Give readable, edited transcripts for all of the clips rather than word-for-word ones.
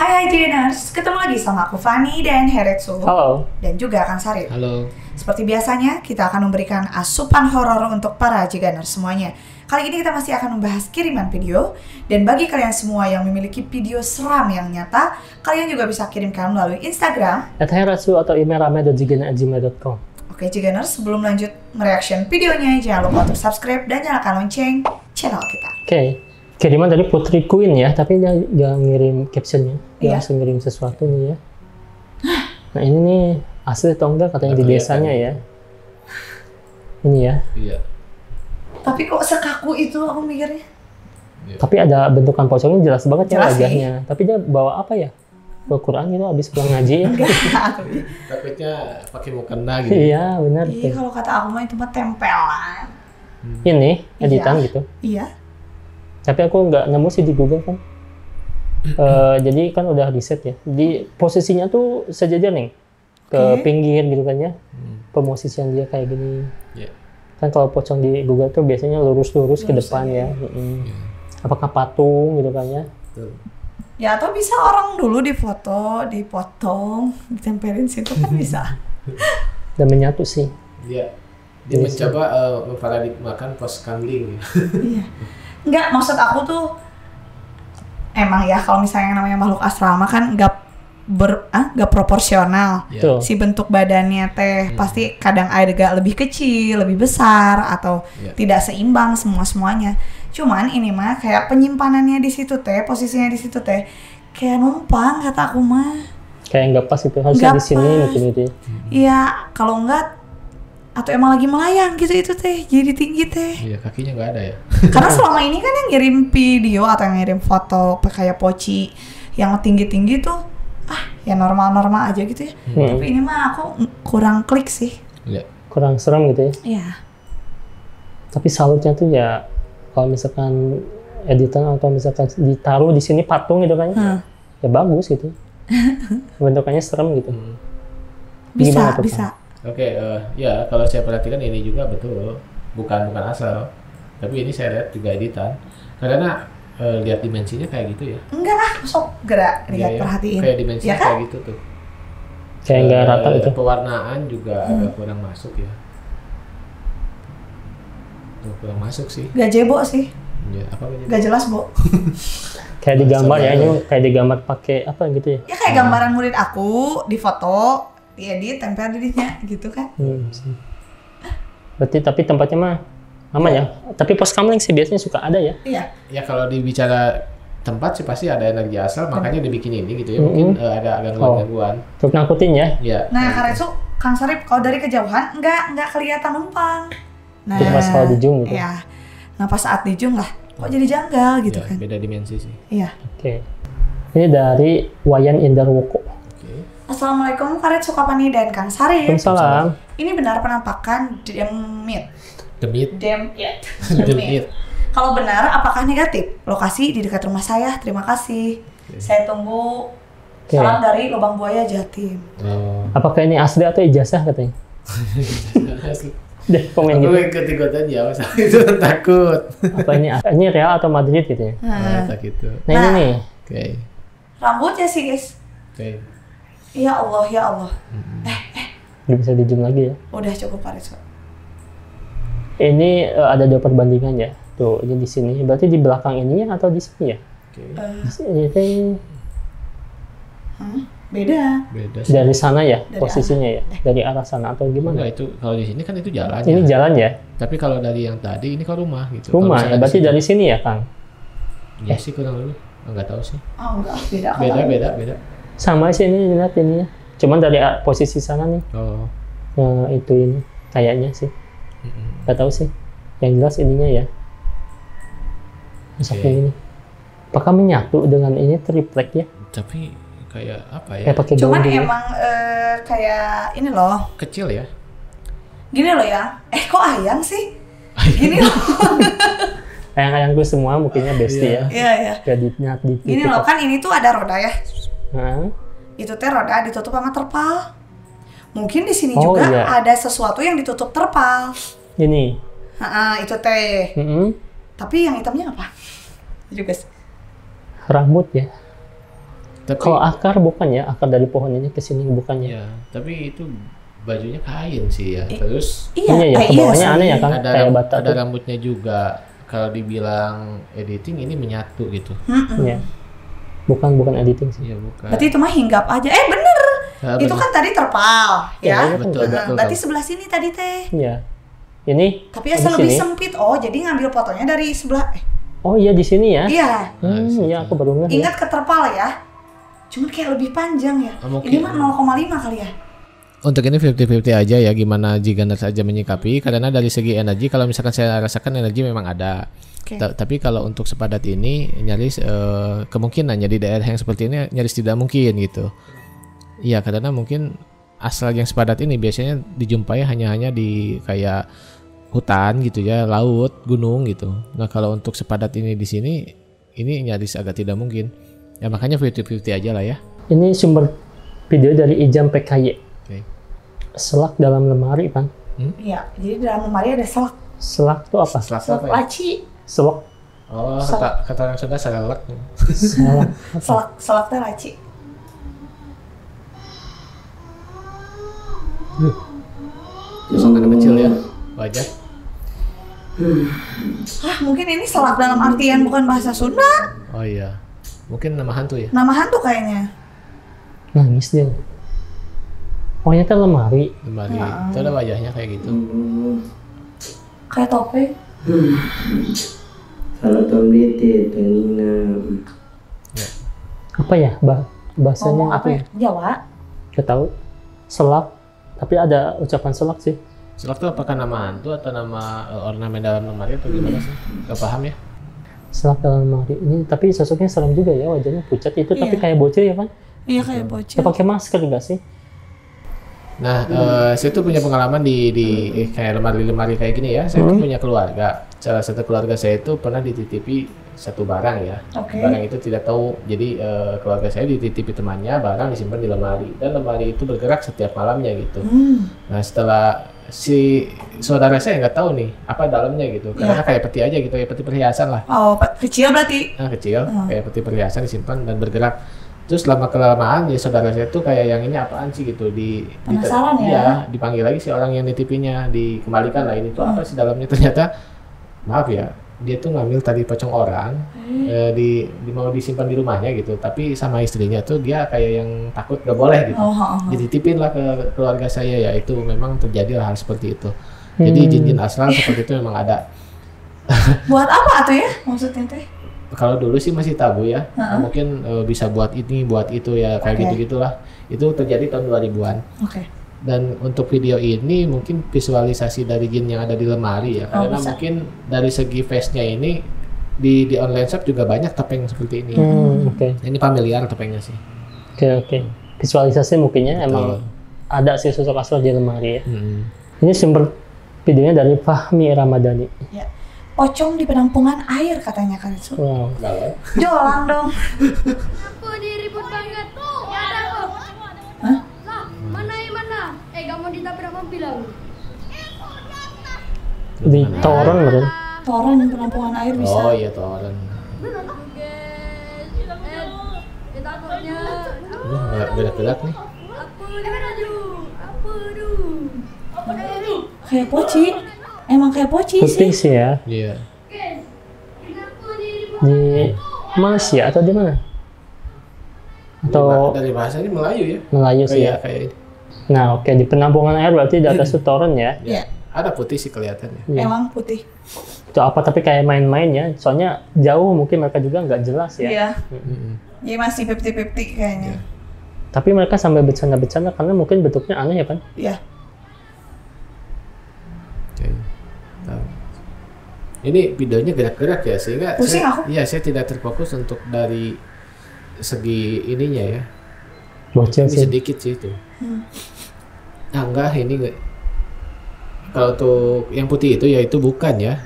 Hai Jeners, ketemu lagi sama aku Fani dan Heretsu. Halo. Dan juga Kang Sarip. Halo. Seperti biasanya, kita akan memberikan asupan horor untuk para Jeganers semuanya. Kali ini kita masih akan membahas kiriman video. Dan bagi kalian semua yang memiliki video seram yang nyata, kalian juga bisa kirimkan melalui Instagram @heretsu atau email rame.jigana@gmail.com. Oke Jeganers, sebelum lanjut mereaction videonya, jangan lupa untuk subscribe dan nyalakan lonceng channel kita. Oke. Kiriman dari Putri Queen ya, tapi dia nggak ngirim captionnya. Dia Iya. langsung ngirim sesuatu nih ya. Nah ini nih, asli atau enggak katanya di desanya ya. Ini ya. Iya. Tapi kok sekaku itu aku mikirnya? Tapi ada bentukan pocongnya jelas banget ya Jelas sih. wajahnya. Tapi dia bawa apa ya? Bawa Quran gitu habis pulang ngaji ya. Takutnya pakai mukena gitu. Iya benar. Iya, kalau kata aku mah itu mah tempelan. Ini editan Iya. gitu. Iya. Tapi aku nggak nemu sih di Google kan. Jadi kan udah di set ya. Di posisinya tuh sejajar nih ke Oke. pinggir gitu kan ya. Pemosisian dia kayak gini. Iya. Kan kalau pocong di Google tuh biasanya lurus-lurus ke Lurus depan aja. ya. Apakah patung gitu kan ya? Betul. Ya atau bisa orang dulu difoto, dipotong, ditempelin situ kan bisa. Dan menyatu sih. Dia Iya mencoba memparadigmakan pos kamling. Iya. Enggak, maksud aku tuh emang ya kalau misalnya yang namanya makhluk asrama kan nggak proporsional. Iya. Tuh. Si bentuk badannya teh pasti kadang agak lebih kecil, lebih besar atau Iya. tidak seimbang semuanya. Cuman ini mah kayak penyimpanannya di situ teh, posisinya di situ teh kayak numpang kata aku mah. Kayak nggak pas itu. Harusnya Nggak di sini pas. mungkin gitu ya. Iya, kalau enggak atau emang lagi melayang gitu itu teh, jadi tinggi teh. Iya, kakinya nggak ada ya. Karena selama ini kan yang ngirim video atau yang ngirim foto kayak poci yang tinggi-tinggi tuh ya normal-normal aja gitu ya. Tapi ini mah aku kurang klik sih. Iya. Kurang serem gitu ya. Iya. Tapi salutnya tuh ya kalau misalkan editan atau misalkan ditaruh di sini patung gitu kan ya bagus gitu. Bentukannya serem gitu. Bisa, Gimana tuh, bisa. Oke, ya kalau saya perhatikan ini juga betul, bukan asal. Tapi ini saya lihat juga editan. Karena lihat dimensinya kayak gitu ya. Enggak ah, sok gerak lihat Iya, ya. perhatiin. Kayak dimensinya Ya kan? kayak gitu tuh. Kayak nggak rata gitu. Pewarnaan juga agak kurang masuk ya. Tuh, kurang masuk sih. Gak jebo sih. Ya, apa aja? Gak jelas, Bo. Kayak digambar ya, Sama. ini kayak digambar pakai apa gitu ya. Ya kayak gambaran murid aku di foto, diedit, tempel dirinya gitu kan. Sih. Berarti tapi tempatnya mah aman ya. Tapi pos kamling sih biasanya suka ada ya. Iya. Ya kalau dibicara tempat sih pasti ada energi asal, makanya dibikin ini gitu ya. Mungkin ada gangguan-gangguan. Untuk nakutin ya. Ya. Nah, Karetsu, Kang Sarip kalau dari kejauhan enggak kelihatan numpang. Nah, Itu pas kalau di zoom gitu. Iya. Nah, pas saat di zoom lah, kok jadi janggal gitu Ya, kan. beda dimensi sih. Iya. Oke. Ini dari Wayan Indarwoko. Oke. Assalamualaikum Karetsu Kapani dan Kang Sarip. Waalaikumsalam. Ini benar penampakan demit. Demit. Demit. Demit. Kalau benar, apakah negatif? Lokasi di dekat rumah saya. Terima kasih. Saya tunggu. Oke. Salam dari Lubang Buaya Jatim. Oh. Apakah ini asli atau ijazah katanya? Deh komen Aku gitu. ikut-ikutan ya, masa itu takut. Apa ini Real atau Madrid gitu ya? Tak gitu. Nah, ini nih. Oke. Rambutnya sih guys. Oke. Ya Allah, ya Allah. Nggak bisa di zoom lagi ya. Udah cukup Karetsu. Ini ada dua perbandingan ya. Tuh, ini di sini. Berarti di belakang ininya atau di sini ya? Oke. Di sini teh Beda. Beda sih. dari sana ya Dari posisinya ya? Dari arah sana atau gimana? Enggak, itu kalau di sini kan itu jalannya. Ini jalan ya? Tapi kalau dari yang tadi ini kan rumah gitu. Rumah Kalau ya? misalnya Berarti situ- dari sini ya, Kang? Iya sih kurang lebih. Enggak tahu sih. Oh enggak, beda kan? Beda. Sama sih ini lihat ini ya. Cuman dari posisi sana nih. Oh. Itu ini kayaknya sih. Nggak tahu sih. Yang jelas ininya ya. Masuk Oke. ini. Apakah menyatu dengan ini triplek ya? Tapi kayak apa ya? Kayak pakai Cuman daun dulu. emang kayak ini loh. Kecil ya. Gini loh ya. Kok ayang sih? Gini loh. Ayang-ayangku semua mungkinnya bestie ya. Iya, iya. Gak di Gini loh, kan ini tuh ada roda ya. Nah, Itu teh roda ditutup sama terpal. Mungkin di sini Oh, juga iya. ada sesuatu yang ditutup terpal. ini. Itu teh. Mm-mm. Tapi yang hitamnya apa? Itu juga sih. Rambut ya. Tapi Kalau akar bukan ya, akar dari pohon ini ke sini bukannya. ya, tapi itu bajunya kain sih ya. Terus Iya ya, ke bawahnya aneh ya kan, ada kayak bata ada tuh. rambutnya juga. Kalau dibilang editing ini menyatu gitu. Iya. Bukan editing sih. Iya bukan. Berarti itu mah hinggap aja. Bener. Ah, Itu bener. kan tadi terpal, Iya, ya. betul, Nah, betul. berarti sebelah sini tadi teh. Iya. Ini Tapi di asal lebih sini. sempit. Oh, jadi ngambil fotonya dari sebelah. Oh iya di sini ya. Iya. Iya aku baru ngeh. Ya. Ingat ke terpal ya. Cuman kayak lebih panjang ya. Oh, mungkin. Ini mah 0,5 kali ya. Untuk ini 50-50 aja ya, gimana Jigana saja menyikapi. Karena dari segi energi, kalau misalkan saya rasakan energi memang ada. Oke. Tapi kalau untuk sepadat ini nyaris kemungkinannya di daerah yang seperti ini nyaris tidak mungkin gitu. Iya, karena mungkin asal yang sepadat ini biasanya dijumpai hanya di kayak hutan gitu ya, laut, gunung gitu. Nah kalau untuk sepadat ini di sini, ini nyaris agak tidak mungkin. Ya makanya 50-50 aja lah ya. Ini sumber video dari Ijam PKY. Oke. Selak dalam lemari kan. Iya, jadi di dalam lemari ada selak. Selak tuh apa? Selak Selak apa ya? laci. Selak. Oh, kata orang Sunda selak. Selak. Selak teh laci. Suasana kecil ya, wajar. Mungkin ini selak dalam artian bukan bahasa Sunda. Oh iya, mungkin nama hantu ya. Nama hantu kayaknya. Nangis dia. Oh ini kan lemari. Lemari, itu ada wajahnya kayak gitu. Kayak topeng. Kalau tombete tenginam. Ya. Apa ya bahasanya Ngomong apa ya? Jawa. Gak tahu. Selak. Tapi ada ucapan selak sih. Selak itu apakah nama hantu atau nama ornamen dalam lemari atau gimana sih? Gak paham ya. Selak dalam lemari. Ini tapi sosoknya serem juga ya, wajahnya pucat itu tapi Iya. kayak bocil ya kan? Iya kayak bocil. Dia pakai masker enggak sih? Nah, saya tuh punya pengalaman di kayak lemari-lemari kayak gini ya. Saya tuh punya keluarga. Salah satu keluarga saya itu pernah dititipi satu barang ya. Oke. Barang itu tidak tahu. Jadi keluarga saya dititipi temannya, barang disimpan di lemari. Dan lemari itu bergerak setiap malamnya gitu. Nah, setelah si saudara saya nggak tahu nih apa dalamnya gitu. Karena kayak peti aja gitu, ya peti perhiasan lah. Oh, kecil berarti. Nah, kecil, kayak peti perhiasan disimpan dan bergerak. Terus lama kelamaan ya saudara saya tuh kayak yang ini apaan sih gitu Penasaran ya? Iya, dipanggil lagi si orang yang nitipinya, dikembalikan lah ini tuh apa sih dalamnya, ternyata maaf ya dia tuh ngambil tadi pocong orang mau disimpan di rumahnya gitu, tapi sama istrinya tuh dia kayak yang takut gak boleh gitu. Dititipin lah ke keluarga saya, ya itu memang terjadi hal seperti itu. Jadi jin-jin astral seperti itu memang ada. Buat apa tuh ya maksudnya teh? Kalau dulu sih masih tabu ya. Nah, mungkin bisa buat ini, buat itu ya, kayak gitu-gitulah. Itu terjadi tahun 2000-an. Oke. Dan untuk video ini mungkin visualisasi dari jin yang ada di lemari ya. Karena bisa. mungkin dari segi face-nya ini di online shop juga banyak topeng seperti ini. Oke. Ini familiar topengnya sih. Oke. Visualisasi mungkinnya emang ada sih sosok astral di lemari ya. Ini sumber videonya dari Fahmi Ramadhani. Ya. Pocong di penampungan air katanya kan itu. Wow. Galau. Jolang dong. Aku diribut banget. Ya ada kok. Hah? Lah, mana? Gak mau ditabrak mobil aku. Di toron betul. Toren penampungan air bisa. Oh iya toren. Guys, takutnya. Aduh, berat-berat nih. Apa dulu? Kayak poci. Emang kayak poci Putih sih. sih ya. Iya. Di Malaysia atau di mana? Atau Dari bahasanya Melayu ya. Melayu sih ya. Kayak ini. Nah oke, di penampungan air berarti di atas itu toron ya. Iya. Ada putih sih kelihatannya. Iya. Emang putih. Itu apa tapi kayak main-main ya. Soalnya jauh mungkin mereka juga nggak jelas ya. Iya. Jadi masih 50-50 kayaknya. Tapi mereka sampai bercanda-bercanda karena mungkin bentuknya aneh ya kan. Iya. Oke. Tahu. Ini videonya gerak-gerak ya sehingga Pusing saya, aku. iya saya tidak terfokus untuk dari segi ininya ya. Bocil Ini sih. sedikit sih itu. Nah, enggak ini enggak. Kalau untuk yang putih itu ya itu bukan ya.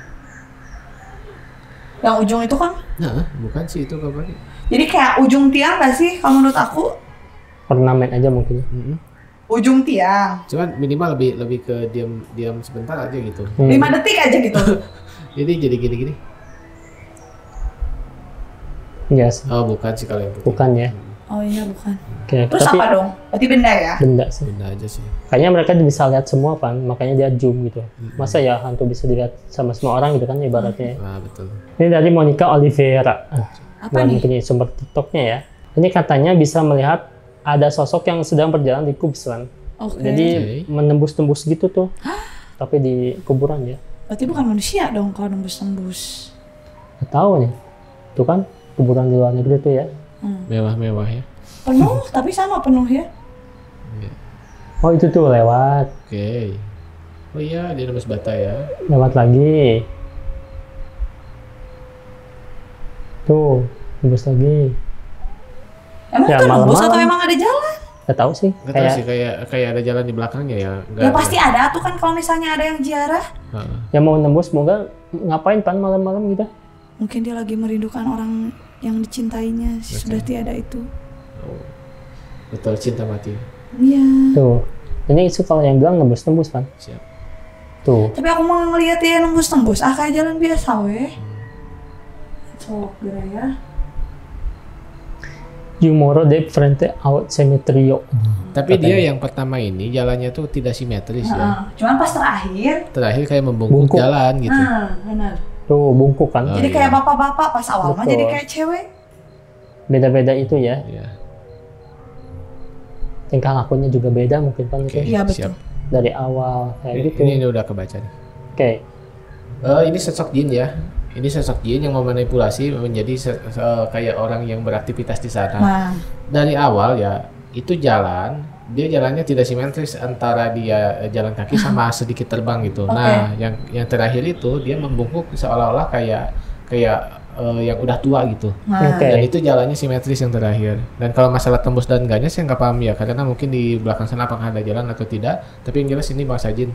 Yang ujung itu kan. Nah, bukan sih itu kabarnya. Jadi kayak ujung tiang gak sih kalau menurut aku? Ornamen aja mungkin. Ujung tiang. Cuman minimal lebih ke diam sebentar aja gitu. 5 detik aja gitu. Jadi gini. Iya sih. Oh, bukan sih kalau yang putih. Bukan ya. Oh iya bukan. Oke, Terus tapi apa dong? Berarti benda ya? benda sih. Benda aja sih. Kayaknya mereka bisa lihat semua kan, makanya dia zoom gitu. Masa ya hantu bisa dilihat sama semua orang gitu kan ibaratnya. Nah, betul. Ini dari Monica Oliveira. Apa Bukan nih? punya sumber TikToknya ya. Ini katanya bisa melihat ada sosok yang sedang berjalan di Kubsland. Oke. Jadi menembus-tembus gitu tuh. Tapi di kuburan ya. Berarti bukan manusia dong kalau nembus-nembus. Nggak tahu nih. Itu kan kuburan di luar negeri tuh ya. Mewah-mewah ya. Penuh, tapi sama penuh ya. Oh itu tuh lewat. Oke. Oh iya, dia nembus bata ya. Lewat lagi. Tuh, tembus lagi. Emang Ya, itu nembus malam-malam. atau emang ada jalan? Nggak tahu sih. Nggak tahu sih, kayak ada jalan di belakangnya ya. Ya pasti ada tuh kan kalau misalnya ada yang ziarah. Yang mau nembus semoga ngapain pan malam-malam gitu. Mungkin dia lagi merindukan orang yang dicintainya, sudah tiada itu. Betul, cinta mati. Iya. Tuh. Ini itu kalau yang bilang nembus-nembus pan. Siap. Tuh. Tapi aku mau ngeliat dia nembus-nembus. Kayak jalan biasa weh. Sok gerak ya. Yumoro de frente out cemeterio. Tapi dia yang pertama ini jalannya tuh tidak simetris ya. Cuman pas terakhir. Terakhir kayak membungkuk Bungkuk. jalan gitu. Benar. Tuh bungkuk kan. Oh, Jadi iya. kayak bapak-bapak pas awal mah Betul. jadi kayak cewek. Beda-beda itu ya. Iya. Tingkah lakunya juga beda mungkin pan Oke, itu. Iya betul. siap. Dari awal kayak gitu. Ini udah kebaca nih. Oke. Ini sosok jin ya. Ini sosok jin yang memanipulasi menjadi kayak orang yang beraktivitas di sana. Nah, Dari awal ya itu jalan, dia jalannya tidak simetris antara dia jalan kaki sama sedikit terbang gitu. Oke. Nah, yang terakhir itu dia membungkuk seolah-olah kayak yang udah tua gitu. nah. Oke. Dan itu jalannya simetris yang terakhir. Dan kalau masalah tembus dan enggaknya saya nggak paham ya, karena mungkin di belakang sana apakah ada jalan atau tidak. Tapi yang jelas ini bangsa jin.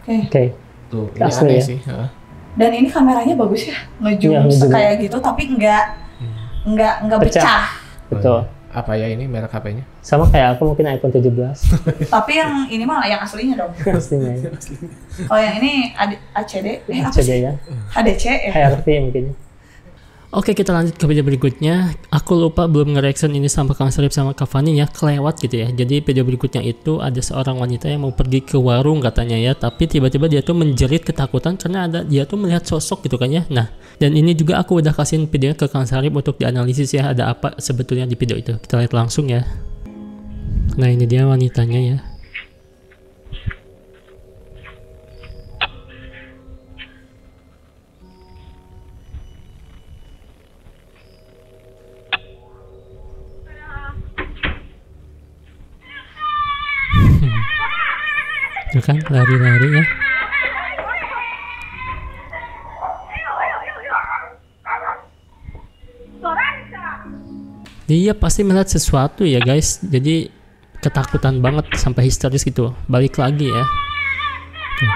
Oke. Oke. Tuh, ini Asli aneh ya? sih. Heeh. Dan ini kameranya bagus ya, Iya, ngezoom ngezoom. kayak gitu, tapi nggak Pecah. pecah. Betul. Apa ya ini merek HP-nya? Sama kayak aku mungkin iPhone 17. Tapi yang ini mah yang aslinya dong. Pastinya ya. Kalau yang ini ACD, apa CD sih? ya. HDC ya. HRV mungkin. Oke, kita lanjut ke video berikutnya. Aku lupa belum nge-reaction ini sama Kang Sarip sama Kak Fani ya, kelewat gitu ya. Jadi video berikutnya itu ada seorang wanita yang mau pergi ke warung katanya ya, tapi tiba-tiba dia tuh menjerit ketakutan karena dia tuh melihat sosok gitu kan ya. Nah, dan ini juga aku udah kasihin videonya ke Kang Sarip untuk dianalisis ya, ada apa sebetulnya di video itu. Kita lihat langsung ya. Nah, ini dia wanitanya ya. Itu kan lari-lari ya. Dia pasti melihat sesuatu ya guys. Jadi ketakutan banget sampai histeris gitu. Balik lagi ya. Tuh.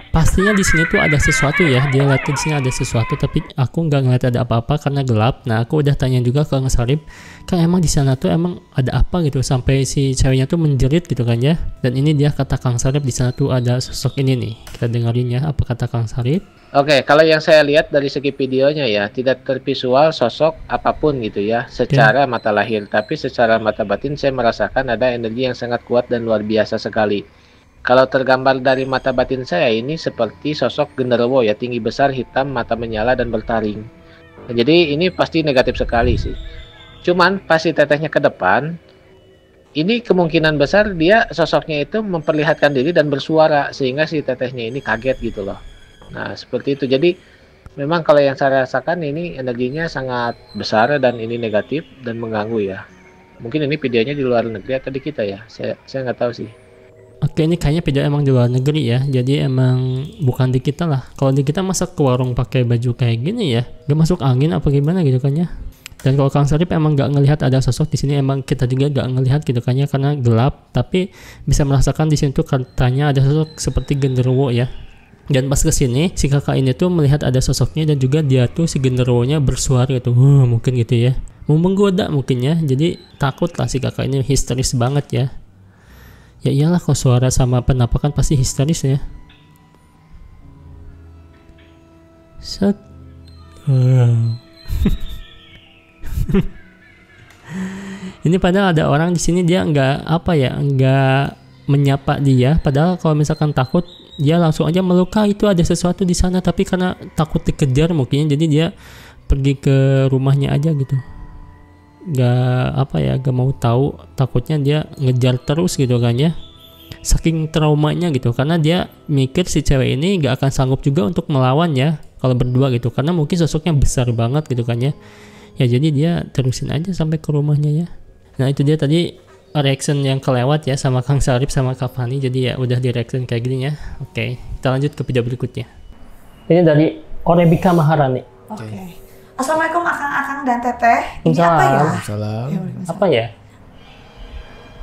Pastinya di sini tuh ada sesuatu ya. Dia lihat di sini ada sesuatu, tapi aku nggak ngeliat ada apa-apa karena gelap. Nah, aku udah tanya juga ke Kang Sarip, kan emang di sana tuh emang ada apa gitu sampai si ceweknya tuh menjerit gitu kan ya. Dan ini dia kata Kang Sarip di sana tuh ada sosok ini nih. Kita dengerin ya apa kata Kang Sarip. Oke, kalau yang saya lihat dari segi videonya ya, tidak tervisual sosok apapun gitu ya, secara mata lahir. Tapi secara mata batin saya merasakan ada energi yang sangat kuat dan luar biasa sekali. Kalau tergambar dari mata batin saya ini seperti sosok genderuwo ya, tinggi besar, hitam, mata menyala dan bertaring. Nah, jadi ini pasti negatif sekali sih. Cuman pas si tetehnya ke depan, ini kemungkinan besar dia sosoknya itu memperlihatkan diri dan bersuara sehingga si tetehnya ini kaget gitu loh. Nah, seperti itu. Jadi memang kalau yang saya rasakan ini energinya sangat besar dan ini negatif dan mengganggu ya. Mungkin ini videonya di luar negeri atau di kita ya. Saya nggak tahu sih. Oke, ini kayaknya video emang di luar negeri ya. Jadi emang bukan di kita lah. Kalau di kita masa ke warung pakai baju kayak gini ya, gak masuk angin apa gimana gitu kan ya. Dan kalau Kang Sarip emang gak ngelihat ada sosok di sini, emang kita juga gak ngelihat gitu kan ya, karena gelap. Tapi bisa merasakan di sini tuh katanya ada sosok seperti genderuwo ya. Dan pas kesini si kakak ini tuh melihat ada sosoknya dan juga dia tuh si genderuwonya bersuara gitu. Mungkin gitu ya. Mau menggoda mungkin ya. Jadi takut lah si kakak ini, histeris banget ya. Ya iyalah, kalau suara sama penampakan pasti histeris ya. Set. Ini padahal ada orang di sini dia nggak menyapa dia. Padahal kalau misalkan takut dia langsung aja melukai itu ada sesuatu di sana. Tapi karena takut dikejar mungkin jadi dia pergi ke rumahnya aja gitu. Gak mau tahu. Takutnya dia ngejar terus gitu kan ya. Saking traumanya gitu. Karena dia mikir si cewek ini gak akan sanggup juga untuk melawan ya. Kalau berdua gitu. Karena mungkin sosoknya besar banget gitu kan ya. Ya jadi dia terusin aja sampai ke rumahnya ya. Nah itu dia tadi reaction yang kelewat ya sama Kang Sarip sama Kak Fani. Jadi ya udah di reaction kayak gini ya. Oke, kita lanjut ke video berikutnya. Ini dari Orebika Maharani. Oke. Assalamualaikum akang-akang dan teteh. Ini apa ya? Salam. Apa ya?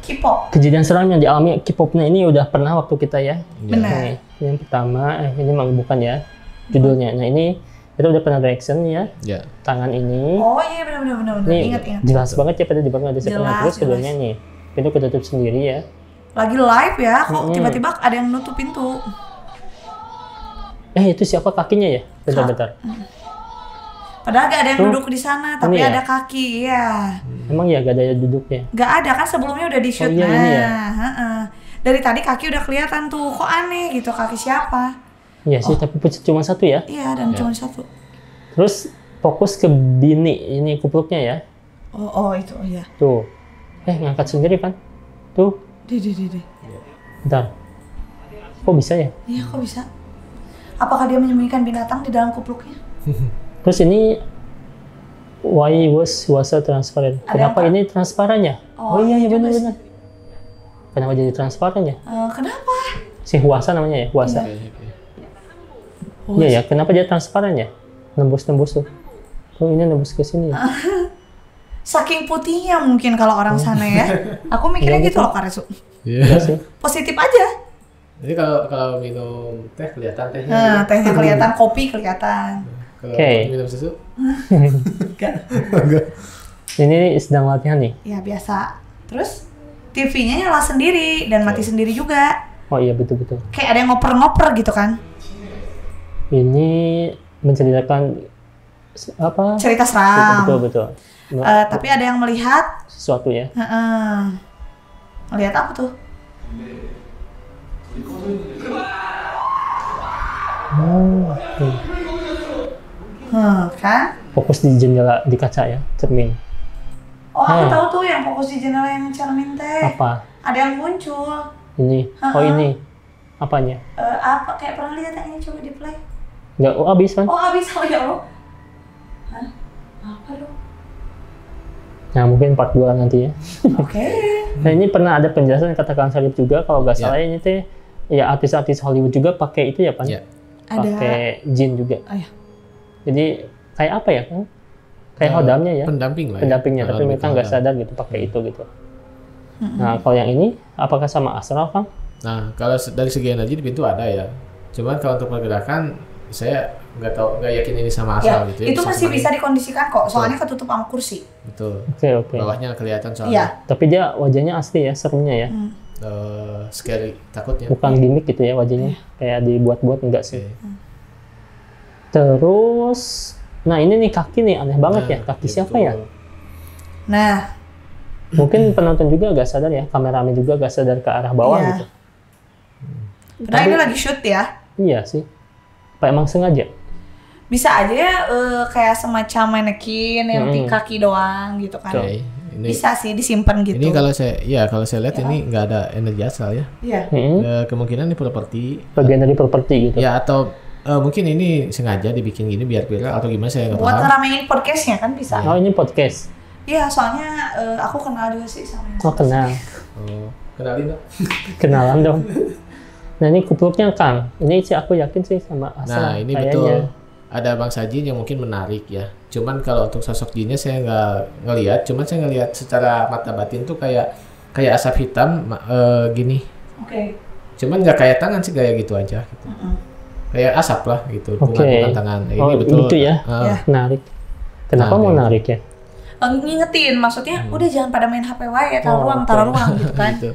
K-pop. Kejadian seram yang dialami K-popnya ini udah pernah waktu kita ya. Benar. Nih, yang pertama, ini memang bukan ya judulnya. Nah ini kita udah pernah reaction ya. Ya. Tangan ini. Oh iya benar. Nih Ingat. jelas banget ya pada di belakang ada siapa. Jelas, Terus keduanya nih pintu ketutup sendiri ya. Lagi live ya, kok tiba-tiba ada yang nutup pintu. Itu siapa kakinya ya? Bentar. Padahal gak ada yang duduk di sana, tapi Ini ya? ada kaki ya. Emang ya gak ada duduknya? Gak ada kan sebelumnya udah di shoot. Oh, iya, ini ya? Heeh. Dari tadi kaki udah kelihatan tuh, kok aneh gitu kaki siapa? Iya sih, tapi cuma satu ya. Iya dan cuma satu. Terus fokus ke bini ini kupluknya ya. Oh itu iya. Tuh. Ngangkat sendiri kan? Tuh. Di. Bentar. Kok bisa ya? Iya kok bisa? Apakah dia menyembunyikan binatang di dalam kupluknya? Terus ini why was transparent? Kenapa apa? ini transparan ya? Oh, Iya juga benar. Kenapa jadi transparan ya? Kenapa? Si Huasa namanya ya, Huasa. Iya ya, kenapa dia transparan ya? Nembus tuh. Oh ini nembus ke sini ya. Saking putihnya mungkin kalau orang sana ya. Aku mikirnya Iya, gitu gitu. loh Karesu. Iya sih. Positif aja. Jadi kalau minum teh kelihatan tehnya. Nah, tehnya kelihatan, kopi kelihatan. Kalau Oke. minum susu? Enggak. Ini sedang latihan nih. Ya biasa. Terus TV-nya nyala sendiri dan mati sendiri juga. Oh iya betul. Kayak ada yang ngoper-ngoper gitu kan. Ini menceritakan apa? Cerita seram. Betul. Tapi ada yang melihat Sesuatu ya. Melihat apa tuh? Kan? Fokus di jendela di kaca ya, cermin. Oh, aku tahu tuh yang fokus di jendela yang cermin teh. Apa? Ada yang muncul. Ini. Oh ini. Apanya? Apa? Kayak pernah lihat yang ini, coba di play. Enggak, habis kan? Oh, abis. Oh ya Allah. Hah? Apa dong? Nah mungkin part 2 nanti ya. Oke. Nah ini pernah ada penjelasan kata Kang Sarip juga kalau nggak salah ini teh ya artis-artis Hollywood juga pakai itu ya Pan? Iya. Pakai jin juga. Oh ya. Jadi kayak apa ya Kang? Kayak hodamnya ya? Pendamping lah. Pendampingnya, tapi Lebih mereka ke nggak hodam. sadar gitu pakai itu gitu. Nah kalau yang ini apakah sama astral Kang? Nah, kalau dari segi energi di pintu ada ya. Cuman kalau untuk pergerakan saya nggak yakin ini sama Ya, asal gitu ya. itu masih kemarin. bisa dikondisikan kok. Soalnya ketutup sama kursi. Betul. Oke. Bawahnya kelihatan Iya. soalnya. Tapi dia wajahnya asli ya, seremnya ya. Scary, takutnya. Bukan gimmick gitu ya wajahnya. Kayak dibuat-buat enggak sih. Oke. Terus nah ini nih kaki nih aneh banget ya. Kaki iya, siapa betul. ya? Nah, Mungkin penonton juga agak sadar ya, kameramen juga agak sadar ke arah bawah Iya. gitu. Padahal ini lagi shoot ya. Iya sih. Apa emang sengaja? Bisa aja ya kayak semacam manekin yang di kaki doang gitu kan. Oke, ini Bisa sih disimpan gitu. ini kalau saya lihat ini nggak ada energi asal ya. Iya. Kemungkinan ini properti Bagian dari properti gitu. ya atau mungkin ini sengaja dibikin gini biar viral atau gimana saya nggak Buat paham. ngeramein podcastnya kan bisa. Oh ini podcast. Iya, soalnya aku kenal juga sih sama yang Oh kenal. Oh, kenalin dong. Kenalan dong. Nah ini kupluknya Kang. Ini sih aku yakin sih sama Asal. Nah ini kayaknya. betul ada bangsa jin yang mungkin menarik ya. Cuman kalau untuk sosok jinnya saya nggak ngelihat. Cuman saya ngelihat secara mata batin tuh kayak asap hitam gini. Oke. Cuman nggak kayak tangan sih kayak gitu aja. Gitu. Kayak asap lah gitu. Oke. Bukan tangan. Ini Oh betul. gitu ya. Ya. Menarik. Kenapa Nah, mau gitu. narik ya? Ngingetin, maksudnya udah jangan pada main HP wae, Oh, taruh ruang gitu kan. Gitu.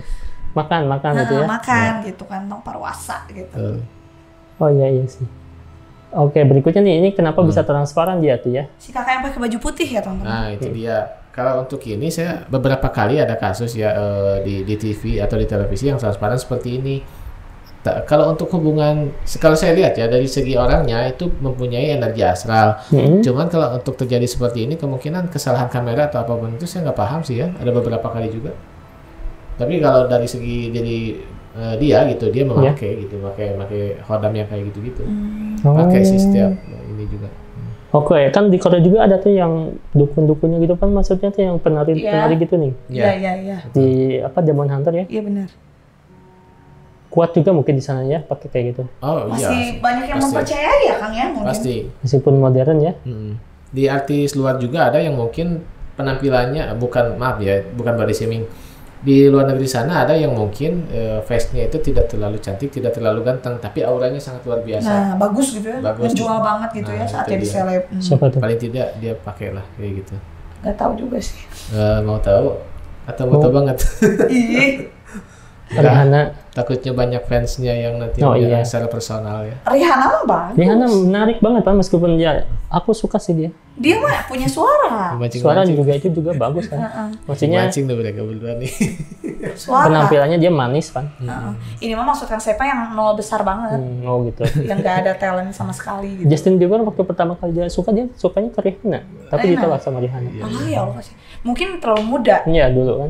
Makan gitu ya. Makan gitu kan, tong parwasa gitu. Betul. Oh iya sih. Oke berikutnya nih ini kenapa bisa transparan dia tuh ya? Si kakak yang pakai baju putih ya teman-teman. Nah itu dia. kalau untuk ini saya beberapa kali ada kasus ya di TV atau di televisi yang transparan seperti ini. Kalau untuk hubungan, kalau saya lihat ya dari segi orangnya itu mempunyai energi astral. Cuman kalau untuk terjadi seperti ini kemungkinan kesalahan kamera atau apapun itu saya nggak paham sih ya. Ada beberapa kali juga. Tapi kalau dari segi dia gitu, dia memakai gitu, pakai hodam yang kayak gitu-gitu. Pakai sih setiap ini juga. Oke, kan di Korea juga ada tuh yang dukun-dukunnya gitu kan, maksudnya tuh yang penari gitu nih. Iya. Di Demon Hunter ya? Iya benar. Kuat juga mungkin di sana ya pakai kayak gitu. Oh iya. Masih banyak yang mempercayai ya Kang ya mungkin. Pasti. Meskipun modern ya. Di artis luar juga ada yang mungkin penampilannya bukan body shaming. Di luar negeri sana ada yang mungkin face-nya itu tidak terlalu cantik, tidak terlalu ganteng, tapi auranya sangat luar biasa. Nah, bagus gitu ya. Bagus. Menjual banget gitu ya saat jadi seleb. Siapa tuh? Paling tidak dia pakai lah kayak gitu. Gak tahu juga sih. Mau tahu atau mau tahu banget? Ih. Rihanna. Takutnya banyak fansnya yang nanti iya. secara personal ya. Rihanna mah bagus. Rihanna menarik banget Pak, meskipun ya aku suka sih dia. Dia mah punya suara. Suara juga bagus kan. Maksudnya mancing tuh mereka berdua nih. Suara. penampilannya dia manis kan. Ini mah maksud Kang Sepa yang nol besar banget. Oh gitu. Yang gak ada talent sama sekali gitu. Justin Bieber waktu pertama kali dia sukanya ke Rihanna, tapi ditolak sama Rihanna. Ya Allah sih. Mungkin terlalu muda. Iya dulu kan.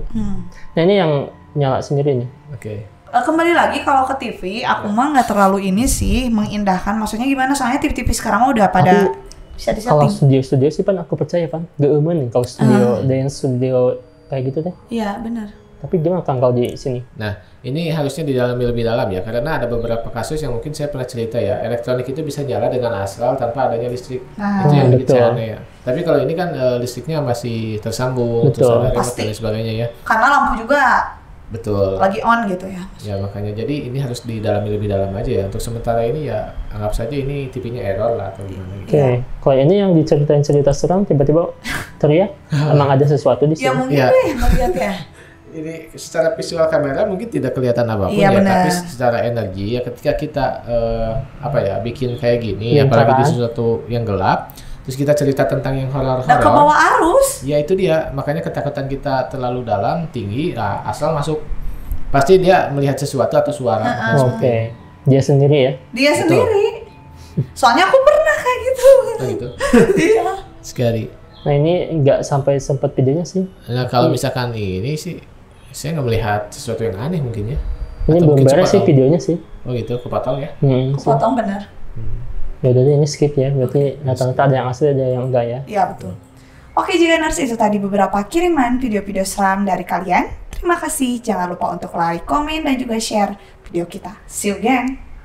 Nah ini yang nyala sendiri nih. Oke. Kembali lagi kalau ke TV, aku mah nggak terlalu ini sih mengindahkan. Maksudnya gimana? Soalnya TV-TV sekarang mah udah pada bisa Kalau disetting. studio sih Pan aku percaya Pan. Geueun nih kalau studio dance studio kayak gitu deh. Iya benar. Tapi gimana Kang kalau di sini? Nah, ini harusnya didalami lebih dalam ya, karena ada beberapa kasus yang mungkin saya pernah cerita ya, elektronik itu bisa nyala dengan astral tanpa adanya listrik. Itu yang bikin saya aneh ya. Tapi kalau ini kan listriknya masih tersambung, terus ada remote dan sebagainya ya. Karena lampu juga Betul. lagi on gitu ya. Ya makanya jadi ini harus didalami lebih dalam aja ya. Untuk sementara ini ya anggap saja ini TV-nya error lah atau gimana gitu. Oke. Kalau ini yang diceritain cerita seram tiba-tiba teriak, emang ada sesuatu di sini. Ya mungkin deh melihat ya. Ini secara visual kamera mungkin tidak kelihatan apapun Iya, ya, benar. tapi secara energi ya ketika kita bikin kayak gini, apalagi di sesuatu yang gelap, terus kita cerita tentang yang Nah, ke horor-horor, bawah arus. ya itu dia, makanya ketakutan kita terlalu dalam, tinggi, asal masuk, pasti dia melihat sesuatu atau suara. Oke. Dia sendiri ya. Dia sendiri. Soalnya aku pernah kayak gitu. Oh, gitu. Iya. Sekali. Nah ini nggak sampai sempat videonya sih. Nah kalau misalkan ini sih, saya nggak melihat sesuatu yang aneh mungkin ya. Ini Atau belum mungkin beres sih sepotong. videonya sih. Oh gitu, kepotong ya. Potong bener. Ya udah deh, ini skip ya. Berarti rata-rata ada yang asli ada yang enggak ya. Iya betul. Oke Jiganers, itu tadi beberapa kiriman video-video seram dari kalian. Terima kasih. Jangan lupa untuk like, komen, dan juga share video kita. See you again.